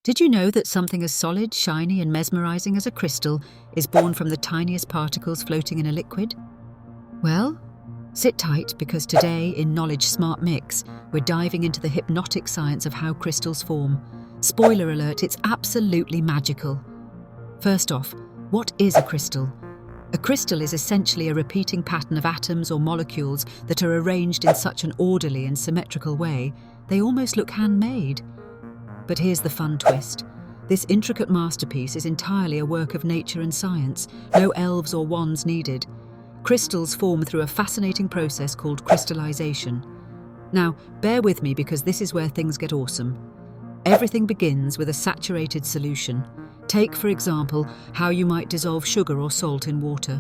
Did you know that something as solid, shiny and mesmerizing as a crystal is born from the tiniest particles floating in a liquid? Well, sit tight, because today in Knowledge Smart Mix, we're diving into the hypnotic science of how crystals form. Spoiler alert, it's absolutely magical. First off, what is a crystal? A crystal is essentially a repeating pattern of atoms or molecules that are arranged in such an orderly and symmetrical way, they almost look handmade. But here's the fun twist. This intricate masterpiece is entirely a work of nature and science, no elves or wands needed. Crystals form through a fascinating process called crystallization. Now, bear with me, because this is where things get awesome. Everything begins with a saturated solution. Take, for example, how you might dissolve sugar or salt in water.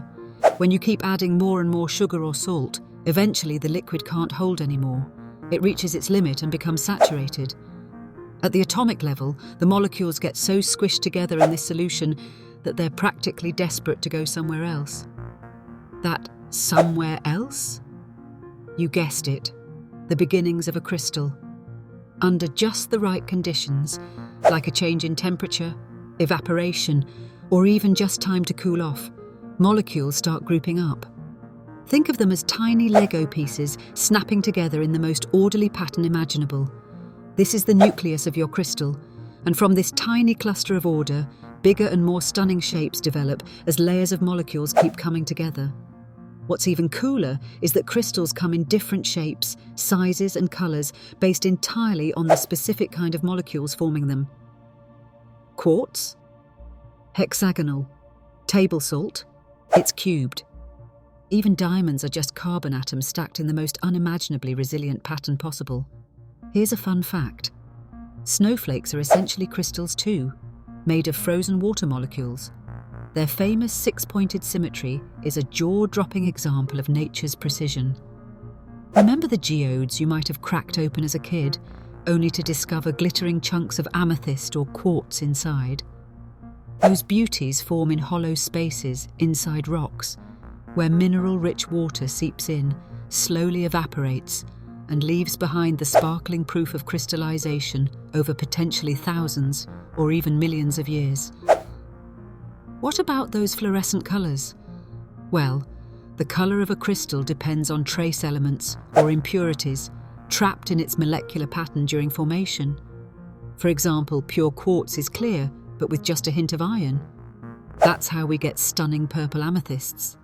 When you keep adding more and more sugar or salt, eventually the liquid can't hold anymore. It reaches its limit and becomes saturated. At the atomic level, the molecules get so squished together in this solution that they're practically desperate to go somewhere else. That somewhere else? You guessed it, the beginnings of a crystal. Under just the right conditions, like a change in temperature, evaporation, or even just time to cool off, molecules start grouping up. Think of them as tiny Lego pieces snapping together in the most orderly pattern imaginable. This is the nucleus of your crystal, and from this tiny cluster of order, bigger and more stunning shapes develop as layers of molecules keep coming together. What's even cooler is that crystals come in different shapes, sizes and colours based entirely on the specific kind of molecules forming them. Quartz? Hexagonal. Table salt? It's cubed. Even diamonds are just carbon atoms stacked in the most unimaginably resilient pattern possible. Here's a fun fact. Snowflakes are essentially crystals too, made of frozen water molecules. Their famous six-pointed symmetry is a jaw-dropping example of nature's precision. Remember the geodes you might have cracked open as a kid, only to discover glittering chunks of amethyst or quartz inside? Those beauties form in hollow spaces inside rocks, where mineral-rich water seeps in, slowly evaporates, and leaves behind the sparkling proof of crystallization over potentially thousands or even millions of years. What about those fluorescent colors? Well, the color of a crystal depends on trace elements or impurities trapped in its molecular pattern during formation. For example, pure quartz is clear, but with just a hint of iron. That's how we get stunning purple amethysts.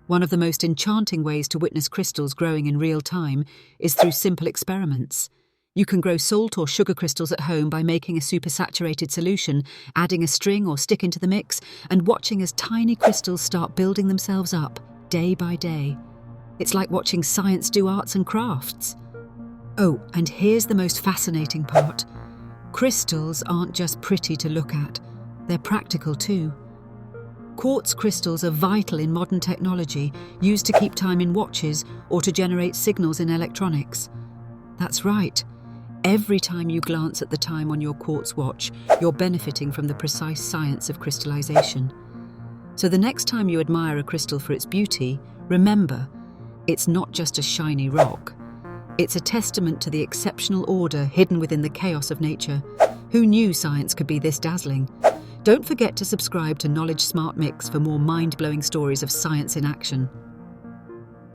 One of the most enchanting ways to witness crystals growing in real time is through simple experiments. You can grow salt or sugar crystals at home by making a supersaturated solution, adding a string or stick into the mix, and watching as tiny crystals start building themselves up, day by day. It's like watching science do arts and crafts. Oh, and here's the most fascinating part. Crystals aren't just pretty to look at, they're practical too. Quartz crystals are vital in modern technology, used to keep time in watches or to generate signals in electronics. That's right. Every time you glance at the time on your quartz watch, you're benefiting from the precise science of crystallization. So the next time you admire a crystal for its beauty, remember, it's not just a shiny rock. It's a testament to the exceptional order hidden within the chaos of nature. Who knew science could be this dazzling? Don't forget to subscribe to Knowledge Smart Mix for more mind-blowing stories of science in action.